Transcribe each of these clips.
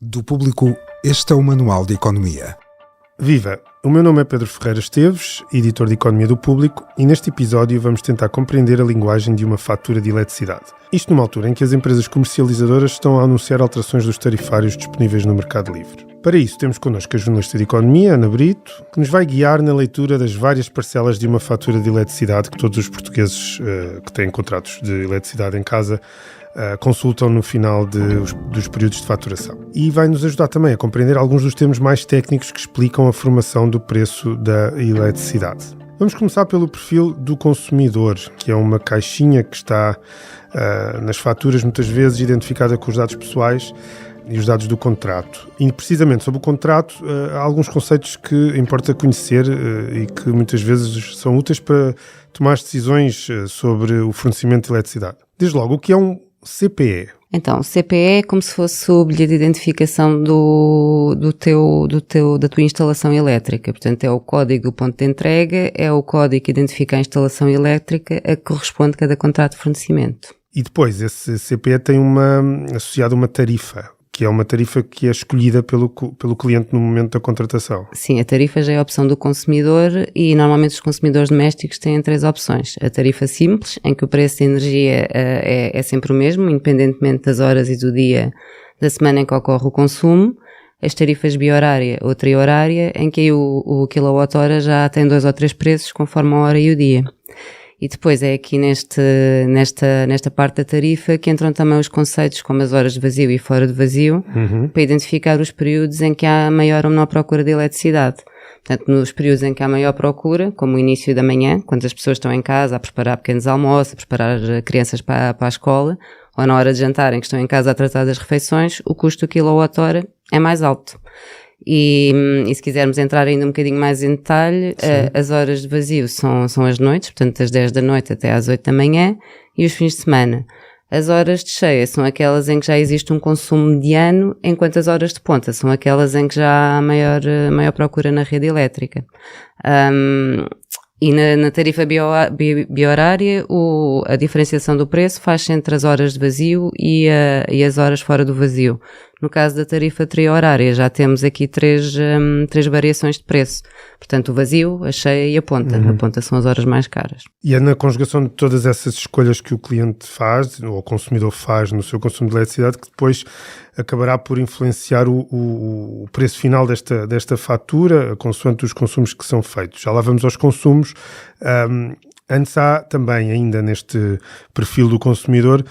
Do Público, este é o Manual de Economia. Viva! O meu nome é Pedro Ferreira Esteves, editor de Economia do Público, e neste episódio vamos tentar compreender a linguagem de uma fatura de eletricidade. Isto numa altura em que as empresas comercializadoras estão a anunciar alterações dos tarifários disponíveis no Mercado Livre. Para isso temos connosco a jornalista de Economia, Ana Brito, que nos vai guiar na leitura das várias parcelas de uma fatura de eletricidade que todos os portugueses que têm contratos de eletricidade em casa consultam no final dos períodos de faturação. E vai nos ajudar também a compreender alguns dos termos mais técnicos que explicam a formação do preço da eletricidade. Vamos começar pelo perfil do consumidor, que é uma caixinha que está nas faturas muitas vezes identificada com os dados pessoais e os dados do contrato. E precisamente sobre o contrato há alguns conceitos que importa conhecer e que muitas vezes são úteis para tomar decisões sobre o fornecimento de eletricidade. Desde logo, o que é um CPE? Então, CPE é como se fosse o bilhete de identificação da tua instalação elétrica. Portanto, é o código do ponto de entrega, é o código que identifica a instalação elétrica a que corresponde cada contrato de fornecimento. E depois, esse CPE tem associado uma tarifa, que é uma tarifa que é escolhida pelo cliente no momento da contratação. Sim, a tarifa já é a opção do consumidor e normalmente os consumidores domésticos têm três opções. A tarifa simples, em que o preço da energia é sempre o mesmo, independentemente das horas e do dia da semana em que ocorre o consumo. As tarifas bi-horária ou tri-horária, em que o quilowatt-hora já tem 2 ou 3 preços conforme a hora e o dia. E depois é aqui nesta parte da tarifa que entram também os conceitos como as horas de vazio e fora de vazio, para identificar os períodos em que há maior ou menor procura de eletricidade. Portanto, nos períodos em que há maior procura, como o início da manhã, quando as pessoas estão em casa a preparar pequenos almoços, a preparar crianças para a escola, ou na hora de jantar em que estão em casa a tratar das refeições, o custo do quilowatt-hora é mais alto. E se quisermos entrar ainda um bocadinho mais em detalhe, as horas de vazio são as noites, portanto das 10 da noite até às 8 da manhã, e os fins de semana. As horas de cheia são aquelas em que já existe um consumo mediano, enquanto as horas de ponta são aquelas em que já há maior procura na rede elétrica. E na tarifa bi-horária, a diferenciação do preço faz-se entre as horas de vazio e as horas fora do vazio. No caso da tarifa tri-horária, já temos aqui três variações de preço. Portanto, o vazio, a cheia e a ponta. A ponta são as horas mais caras. E é na conjugação de todas essas escolhas que o cliente faz, ou o consumidor faz no seu consumo de eletricidade, que depois acabará por influenciar o preço final desta fatura, consoante os consumos que são feitos. Já lá vamos aos consumos. Antes há também, ainda neste perfil do consumidor,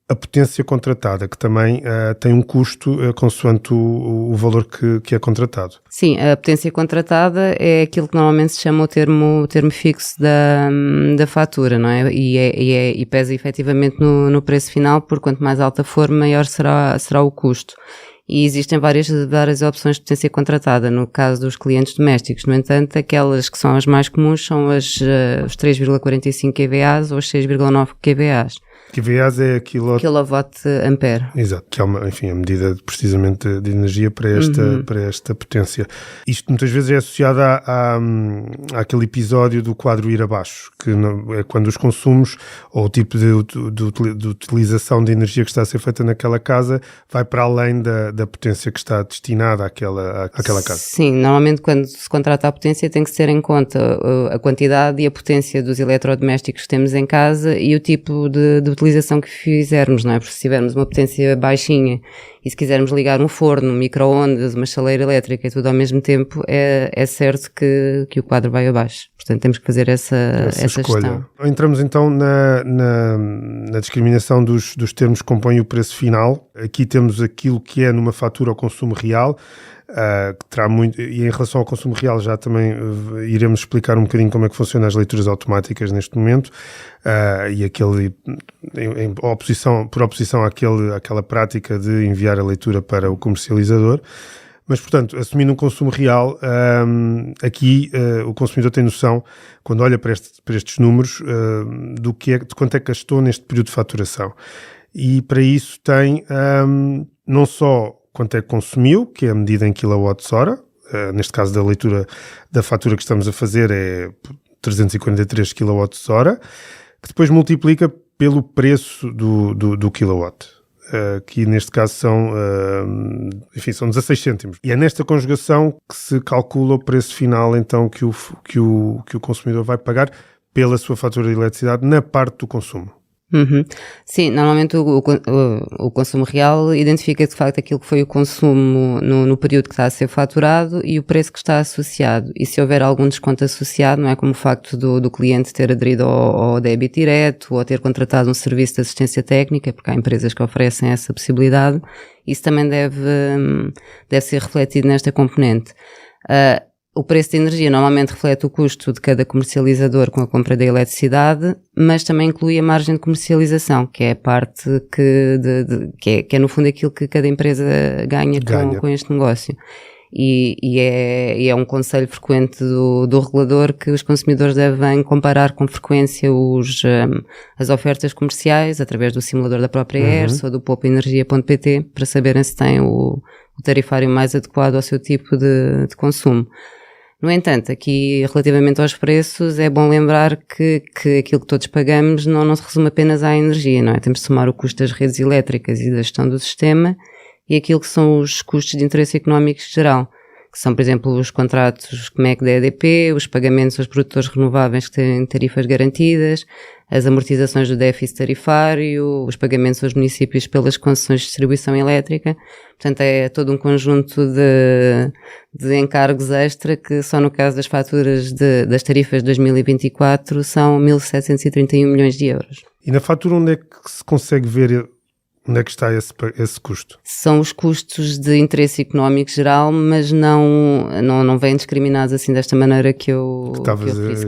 a potência contratada, que também tem um custo consoante o valor que é contratado. Sim, a potência contratada é aquilo que normalmente se chama o termo fixo da fatura, não é? E pesa efetivamente no preço final, porque quanto mais alta for, maior será o custo. E existem várias opções de potência contratada. No caso dos clientes domésticos, no entanto, aquelas que são as mais comuns são os 3,45 kVA ou os 6,9 kVA. kVA é quilowatt-ampere. Exato, que é a medida precisamente de energia para esta potência. Isto muitas vezes é associado àquele episódio do quadro ir abaixo, que é quando os consumos ou o tipo de utilização de energia que está a ser feita naquela casa vai para além da potência que está destinada àquela casa. Sim, normalmente quando se contrata a potência tem que se ter em conta a quantidade e a potência dos eletrodomésticos que temos em casa e o tipo de utilização que fizermos, não é? Porque se tivermos uma potência baixinha e se quisermos ligar um forno, um micro-ondas, uma chaleira elétrica e tudo ao mesmo tempo, é certo que o quadro vai abaixo. Portanto, temos que fazer essa escolha. Gestão. Entramos então na discriminação dos termos que compõem o preço final. Aqui temos aquilo que é numa fatura ao consumo real, que terá muito, e em relação ao consumo real já também iremos explicar um bocadinho como é que funcionam as leituras automáticas neste momento, e por oposição àquela prática de enviar a leitura para o comercializador. Mas, portanto, assumindo um consumo real, aqui o consumidor tem noção, quando olha para estes números, de quanto é que gastou neste período de faturação. E para isso tem não só quanto é que consumiu, que é a medida em quilowatts-hora, neste caso da leitura da fatura que estamos a fazer é 343 kWh, que depois multiplica pelo preço do kilowatt. que neste caso são 16 cêntimos. E é nesta conjugação que se calcula o preço final, então, que o consumidor vai pagar pela sua fatura de eletricidade na parte do consumo. Uhum. Sim, normalmente o consumo real identifica de facto aquilo que foi o consumo no período que está a ser faturado e o preço que está associado. E se houver algum desconto associado, não é como o facto do cliente ter aderido ao débito direto ou ter contratado um serviço de assistência técnica, porque há empresas que oferecem essa possibilidade, isso também deve ser refletido nesta componente. O preço de energia normalmente reflete o custo de cada comercializador com a compra da eletricidade, mas também inclui a margem de comercialização, que é a parte que é no fundo aquilo que cada empresa ganha. Com este negócio. E é um conselho frequente do regulador que os consumidores devem comparar com frequência as ofertas comerciais através do simulador da própria ERS ou do poupaenergia.pt para saberem se têm o tarifário mais adequado ao seu tipo de consumo. No entanto, aqui relativamente aos preços, é bom lembrar que aquilo que todos pagamos não se resume apenas à energia, não é? Temos de somar o custo das redes elétricas e da gestão do sistema e aquilo que são os custos de interesse económico geral, que são, por exemplo, os contratos MEC da EDP, os pagamentos aos produtores renováveis que têm tarifas garantidas, as amortizações do déficit tarifário, os pagamentos aos municípios pelas concessões de distribuição elétrica. Portanto, é todo um conjunto de encargos extra que só no caso das faturas das tarifas de 2024 são 1.731 milhões de euros. E na fatura onde é que se consegue ver onde é que está esse custo? São os custos de interesse económico geral, mas não vêm discriminados assim desta maneira que eu referi. Se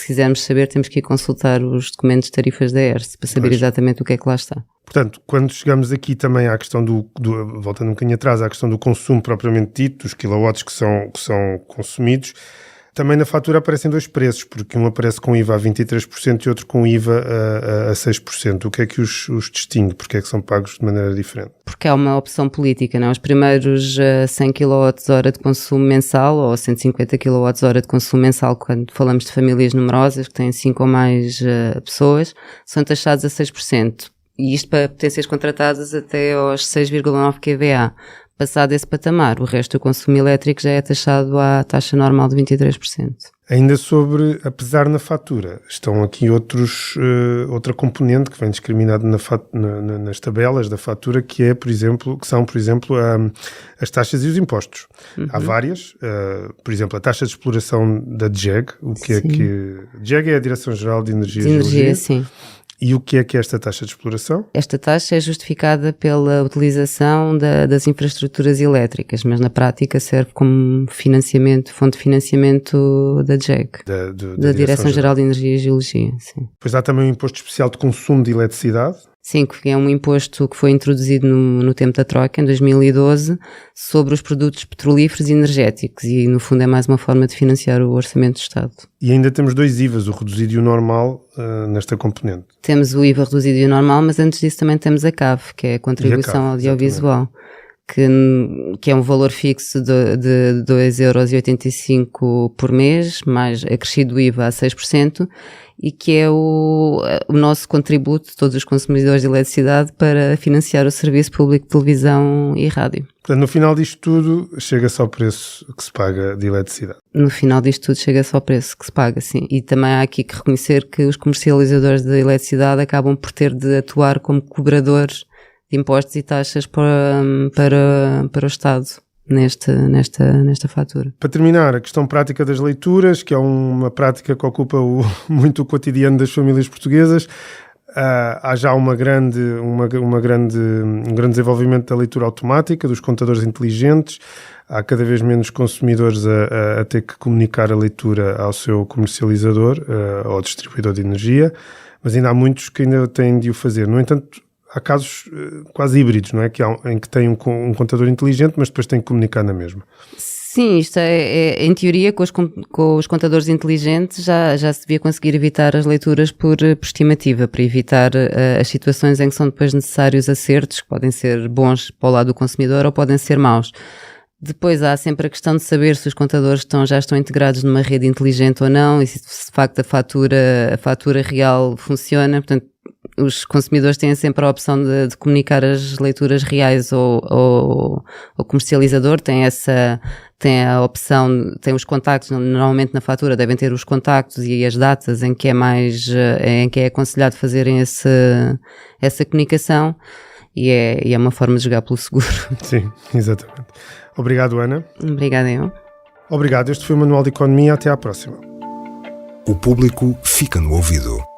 quisermos saber, temos que ir consultar os documentos de tarifas da ERS para saber exatamente o que é que lá está. Portanto, quando chegamos aqui também à questão voltando um bocadinho atrás, à questão do consumo propriamente dito, dos quilowatts que são consumidos, também na fatura aparecem dois preços, porque um aparece com IVA a 23% e outro com IVA a 6%. O que é que os distingue? Porque é que são pagos de maneira diferente? Porque é uma opção política, não? Os primeiros 100 kWh de consumo mensal ou 150 kWh de consumo mensal, quando falamos de famílias numerosas, que têm 5 ou mais pessoas, são taxados a 6%. E isto para potências contratadas até aos 6,9 kVA. Passado esse patamar, o resto do consumo elétrico já é taxado à taxa normal de 23%. Ainda sobre a pesar na fatura, estão aqui outra componente que vem discriminado nas tabelas da fatura, que são, por exemplo, as taxas e os impostos. Há várias, por exemplo, a taxa de exploração da DGEG, DGEG é a Direção-Geral de Energia e Geologia. Sim. E o que é esta taxa de exploração? Esta taxa é justificada pela utilização das infraestruturas elétricas, mas na prática serve como fonte de financiamento da DGEG, da Direção-Geral de Energia e Geologia. Sim. Pois há também um imposto especial de consumo de eletricidade. Sim, que é um imposto que foi introduzido no tempo da Troika, em 2012, sobre os produtos petrolíferos e energéticos e, no fundo, é mais uma forma de financiar o orçamento do Estado. E ainda temos dois IVAs, o reduzido e o normal, nesta componente. Temos o IVA reduzido e o normal, mas antes disso também temos a CAV, que é a Contribuição Audiovisual, que é um valor fixo de 2,85€ por mês, mais acrescido o IVA a 6%, e que é o nosso contributo de todos os consumidores de eletricidade para financiar o serviço público de televisão e rádio. Portanto, no final disto tudo, chega-se ao preço que se paga de eletricidade. No final disto tudo, chega-se ao preço que se paga, sim. E também há aqui que reconhecer que os comercializadores de eletricidade acabam por ter de atuar como cobradores de impostos e taxas para o Estado nesta fatura. Para terminar, a questão prática das leituras, que é uma prática que ocupa muito o cotidiano das famílias portuguesas. Há já um grande desenvolvimento da leitura automática, dos contadores inteligentes. Há cada vez menos consumidores a ter que comunicar a leitura ao seu comercializador, ao distribuidor de energia, mas ainda há muitos que ainda têm de o fazer. No entanto, há casos quase híbridos, não é? Em que tem um contador inteligente, mas depois tem que comunicar na mesma. Sim, isto é em teoria, com os contadores inteligentes já se devia conseguir evitar as leituras por estimativa, para evitar as situações em que são depois necessários acertos, que podem ser bons para o lado do consumidor ou podem ser maus. Depois há sempre a questão de saber se os contadores já estão integrados numa rede inteligente ou não, e se de facto a fatura real funciona. Portanto, os consumidores têm sempre a opção de comunicar as leituras reais ao comercializador, tem a opção, tem os contactos, normalmente na fatura devem ter os contactos e as datas em que é aconselhado fazerem essa comunicação, e é uma forma de jogar pelo seguro. Sim, exatamente. Obrigado, Ana. Obrigada, eu. Obrigado, este foi o Manual de Economia, até à próxima. O público fica no ouvido.